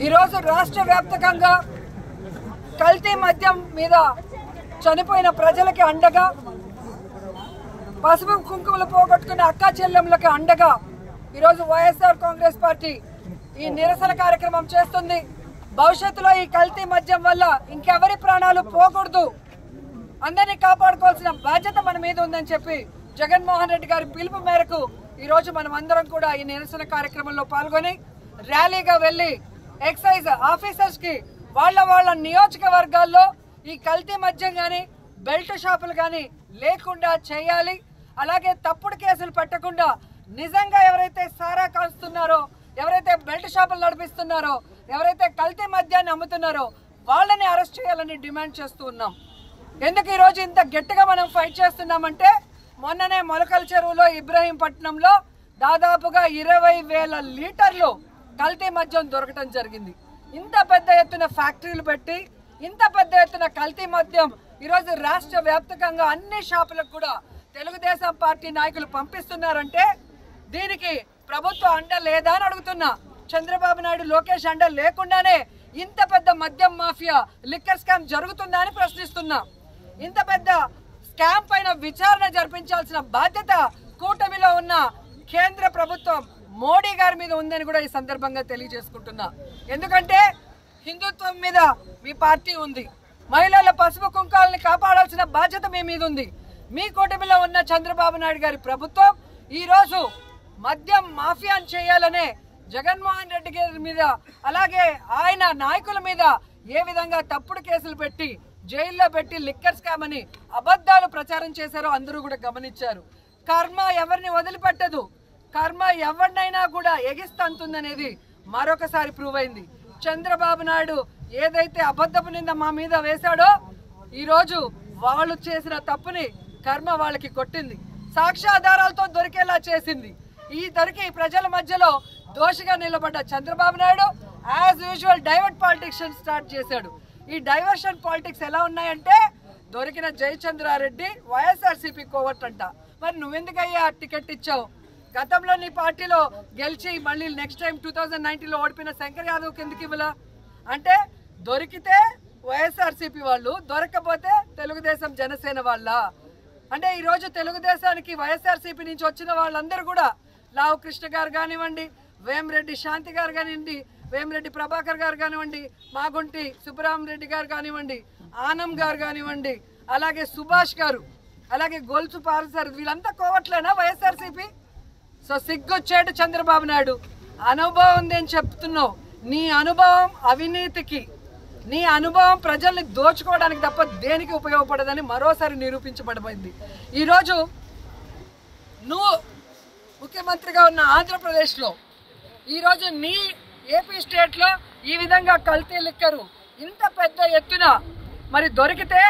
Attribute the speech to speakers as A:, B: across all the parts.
A: ఈరోజు రాష్ట్ర వ్యాప్తంగా కల్తీ మద్యం మీద చనిపోయిన ప్రజలకి అండగా, పసుపు కుంకుమలు పోగొట్టుకున్న అక్కా చెల్లెమ్మలకి అండగా ఈరోజు వైఎస్ఆర్ కాంగ్రెస్ పార్టీ ఈ నిరసన కార్యక్రమం చేస్తుంది. భవిష్యత్తులో ఈ కల్తీ మద్యం వల్ల ఇంకెవరి ప్రాణాలు పోకూడదు, అందరినీ కాపాడుకోవాల్సిన బాధ్యత మన మీద ఉందని చెప్పి జగన్మోహన్ రెడ్డి గారి పిలుపు మేరకు ఈరోజు మనం అందరం కూడా ఈ నిరసన కార్యక్రమంలో పాల్గొని ర్యాలీగా వెళ్ళి ఎక్సైజ్ ఆఫీసర్స్ కి వాళ్ళ నియోజకవర్గాల్లో ఈ కల్తీ మద్యం కానీ బెల్ట్ షాపులు కానీ లేకుండా చేయాలి. అలాగే తప్పుడు కేసులు పెట్టకుండా నిజంగా ఎవరైతే సారా కాల్స్తున్నారో, ఎవరైతే బెల్ట్ షాపులు నడిపిస్తున్నారో, ఎవరైతే కల్తీ మద్యాన్ని అమ్ముతున్నారో వాళ్ళని అరెస్ట్ చేయాలని డిమాండ్ చేస్తూ ఉన్నాం. ఎందుకు ఈరోజు ఇంత గట్టిగా మనం ఫైట్ చేస్తున్నామంటే మొన్ననే మొలకల చెరువులో ఇబ్రహీంపట్నంలో దాదాపుగా 20,000 లీటర్లు కల్తీ మద్యం దొరకటం జరిగింది. ఇంత పెద్ద ఎత్తున ఫ్యాక్టరీలు పెట్టి ఇంత పెద్ద ఎత్తున కల్తీ మద్యం ఈరోజు రాష్ట్ర వ్యాప్తంగా అన్ని షాపులకు కూడా తెలుగుదేశం పార్టీ నాయకులు పంపిస్తున్నారంటే దీనికి ప్రభుత్వం అండ లేదా అని అడుగుతున్నా. చంద్రబాబు నాయుడు లోకేష్ అండ లేకుండానే ఇంత పెద్ద మద్యం మాఫియా లిక్కర్ స్కామ్ జరుగుతుందా అని ప్రశ్నిస్తున్నా. ఇంత పెద్ద స్కామ్ పైన విచారణ జరిపించాల్సిన బాధ్యత కూటమిలో ఉన్న కేంద్ర ప్రభుత్వం మోడీ గారి మీద ఉందని కూడా ఈ సందర్భంగా తెలియజేసుకుంటున్నా. ఎందుకంటే హిందుత్వం మీద మీ పార్టీ ఉంది, మహిళల పసుపు కుంకాలని కాపాడాల్సిన బాధ్యత మీ మీద ఉంది. మీ కూటమిలో ఉన్న చంద్రబాబు నాయుడు గారి ప్రభుత్వం ఈరోజు మద్యం మాఫియాను చేయాలనే జగన్మోహన్ రెడ్డి గారి మీద, అలాగే ఆయన నాయకుల మీద ఏ విధంగా తప్పుడు కేసులు పెట్టి జైల్లో పెట్టి లిక్కర్ స్కామ్ అని అబద్ధాలు ప్రచారం చేశారో అందరూ కూడా గమనించారు. కర్మ ఎవరిని వదిలిపెట్టదు, కర్మ ఎవరినైనా కూడా ఎగిస్తంతుందనేది మరొకసారి ప్రూవ్ అయింది. చంద్రబాబు నాయుడు ఏదైతే అబద్ధపు నింద మా మీద వేశాడో ఈరోజు వాళ్ళు చేసిన తప్పుని కర్మ వాళ్ళకి కొట్టింది, సాక్ష్యాధారాలతో దొరికేలా చేసింది. ఈ దొరికి ప్రజల మధ్యలో దోషిగా నిలబడ్డ Chandrababu Naidu as usual divert politics start చేశాడు. ఈ డైవర్షన్ పాలిటిక్స్ ఎలా ఉన్నాయంటే దొరికిన జయచంద్రారెడ్డి వైఎస్ఆర్సీపీ కోవట్ అంట. మరి నువ్వెందుకయ్యా టికెట్ ఇచ్చావు? గతంలో నీ పార్టీలో గెలిచి మళ్ళీ నెక్స్ట్ టైం 2019లో ఓడిపోయిన శంకర్ యాదవ్ కిందకి ఇవ్వలా అంటే దొరికితే వైఎస్ఆర్సీపీ వాళ్ళు, దొరకకపోతే తెలుగుదేశం జనసేన వాళ్ళ అంటే ఈరోజు తెలుగుదేశానికి వైఎస్ఆర్సీపీ నుంచి వచ్చిన వాళ్ళందరూ కూడా లావు కృష్ణ గారు కానివ్వండి, వేమిరెడ్డి శాంతి గారు కానివ్వండి, వేమిరెడ్డి ప్రభాకర్ గారు కానివ్వండి, మాగుంటి సుబ్బరామరెడ్డి గారు కానివ్వండి, ఆనం గారు కానివ్వండి, అలాగే సుభాష్ గారు, అలాగే గొలుసు పాల్సారు, వీళ్ళంతా కోవట్లేనా వైఎస్ఆర్సీపీ? సో సిగ్గొచ్చాడు చంద్రబాబు నాయుడు. అనుభవం ఉంది అని చెప్తున్నావు, నీ అనుభవం అవినీతికి, నీ అనుభవం ప్రజల్ని దోచుకోవడానికి తప్ప దేనికి ఉపయోగపడదని మరోసారి నిరూపించబడిపోయింది. ఈరోజు నువ్వు ముఖ్యమంత్రిగా ఉన్న ఆంధ్రప్రదేశ్లో ఈరోజు నీ ఏపీ స్టేట్లో ఈ విధంగా కల్తీ లిక్కరు ఇంత పెద్ద ఎత్తున మరి దొరికితే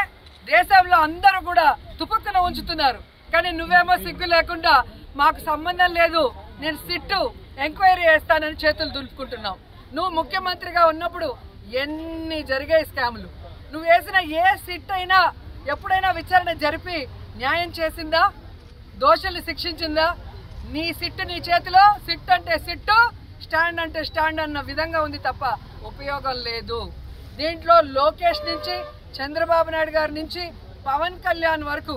A: దేశంలో అందరూ కూడా తుపుక్కున ఉంచుతున్నారు. కానీ నువ్వేమో సిగ్గు లేకుండా మాకు సంబంధం లేదు, నేను సిట్టు ఎంక్వైరీ చేస్తానని చేతులు దులుపుకుంటున్నావు. నువ్వు ముఖ్యమంత్రిగా ఉన్నప్పుడు ఎన్ని జరిగాయి స్కాములు? నువ్వు వేసిన ఏ సిట్ అయినా ఎప్పుడైనా విచారణ జరిపి న్యాయం చేసిందా? దోషుల్ని శిక్షించిందా? నీ సిట్టు నీ చేతిలో, సిట్ అంటే సిట్టు, స్టాండ్ అంటే స్టాండ్ అన్న విధంగా ఉంది తప్ప ఉపయోగం లేదు. దీంట్లో లోకేష్ నుంచి చంద్రబాబు నాయుడు గారి నుంచి పవన్ కళ్యాణ్ వరకు,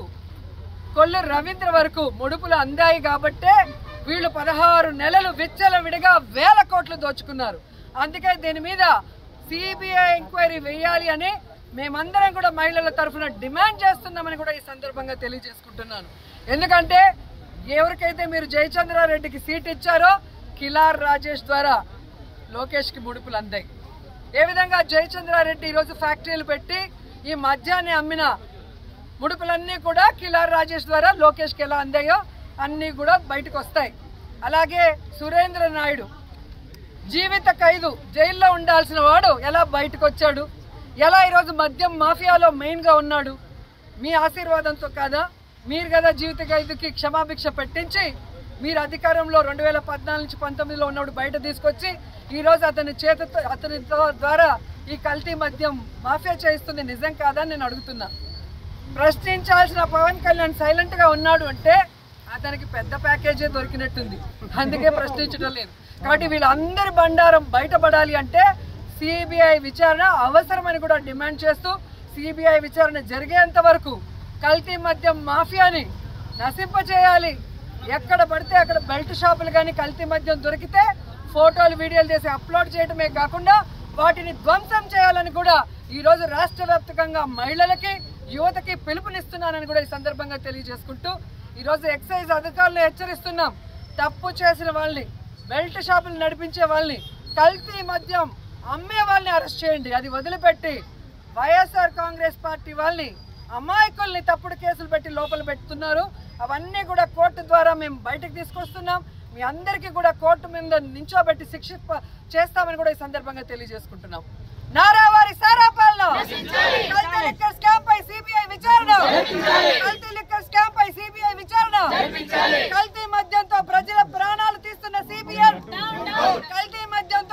A: కొల్లు రవీంద్ర వరకు ముడుపులు అందాయి కాబట్టే వీళ్ళు 16 నెలలు విచ్చలవిడిగా 1000 కోట్లు దోచుకున్నారు. అందుకే దీని మీద సిబిఐ ఎంక్వైరీ వేయాలి అని మేమందరం కూడా మహిళల తరఫున డిమాండ్ చేస్తున్నామని కూడా ఈ సందర్భంగా తెలియజేసుకుంటున్నాను. ఎందుకంటే ఎవరికైతే మీరు జయచంద్రారెడ్డికి సీట్ ఇచ్చారో కిలార్ రాజేష్ ద్వారా లోకేష్కి ముడుపులు అందాయి. ఏ విధంగా జయచంద్రారెడ్డి ఈరోజు ఫ్యాక్టరీలు పెట్టి ఈ మద్యాన్ని అమ్మిన ముడుపులన్నీ కూడా కిలార్ రాజేష్ ద్వారా లోకేష్కి ఎలా అందాయో అన్నీ కూడా బయటకు వస్తాయి. అలాగే సురేంద్ర నాయుడు జీవిత ఖైదు జైల్లో ఉండాల్సిన వాడు ఎలా బయటకు వచ్చాడు? ఎలా ఈరోజు మద్యం మాఫియాలో మెయిన్గా ఉన్నాడు? మీ ఆశీర్వాదంతో కాదా? మీరు కదా జీవిత ఖైదుకి క్షమాభిక్ష పెట్టించి మీరు అధికారంలో 2014 నుంచి 19లో ఉన్నప్పుడు బయట తీసుకొచ్చి ఈరోజు అతని ద్వారా ఈ కల్తీ మద్యం మాఫియా చేయిస్తుంది నిజం కాదని నేను అడుగుతున్నా. ప్రశ్నించాల్సిన పవన్ కళ్యాణ్ సైలెంట్గా ఉన్నాడు అంటే అతనికి పెద్ద ప్యాకేజే దొరికినట్టుంది, అందుకే ప్రశ్నించడం లేదు. కాబట్టి వీళ్ళందరి బండారం బయటపడాలి అంటే సిబిఐ విచారణ అవసరమని కూడా డిమాండ్ చేస్తూ సిబిఐ విచారణ జరిగేంత వరకు కల్తీ మద్యం మాఫియాని నశింపచేయాలి. ఎక్కడ పడితే అక్కడ బెల్ట్ షాపులు కానీ కల్తీ మద్యం దొరికితే ఫోటోలు వీడియోలు చేసి అప్లోడ్ చేయడమే కాకుండా వాటిని ధ్వంసం చేయాలని కూడా ఈరోజు రాష్ట్ర వ్యాప్తంగా మహిళలకి యువతకి పిలుపునిస్తున్నానని కూడా ఈ సందర్భంగా తెలియజేసుకుంటూ ఈరోజు ఎక్సైజ్ అధికారులను హెచ్చరిస్తున్నాం. తప్పు చేసిన వాళ్ళని, బెల్ట్ షాపులు నడిపించే వాళ్ళని, కల్తీ మద్యం అమ్మే వాళ్ళని అరెస్ట్ చేయండి. అది వదిలిపెట్టి వైఎస్ఆర్ కాంగ్రెస్ పార్టీ వాళ్ళని, అమాయకుల్ని తప్పుడు కేసులు పెట్టి లోపల పెడుతున్నారు. అవన్నీ కూడా కోర్టు ద్వారా మేము బయటకు తీసుకొస్తున్నాం. మీ అందరికీ కూడా కోర్టు మీద నించోబెట్టి శిక్ష చేస్తామని కూడా ఈ సందర్భంగా తెలియజేసుకుంటున్నాం. నారావారి సారా పాలన, కల్తీ లిక్కర్ స్కామ్ పై సిబిఐ విచారణ, కల్తీ లిక్కర్ స్కామ్ పై సిబిఐ విచారణ, కల్తీ మద్యంతో ప్రజల ప్రాణాలు తీస్తున్న సిబిఐ, కల్తీ మద్యంతో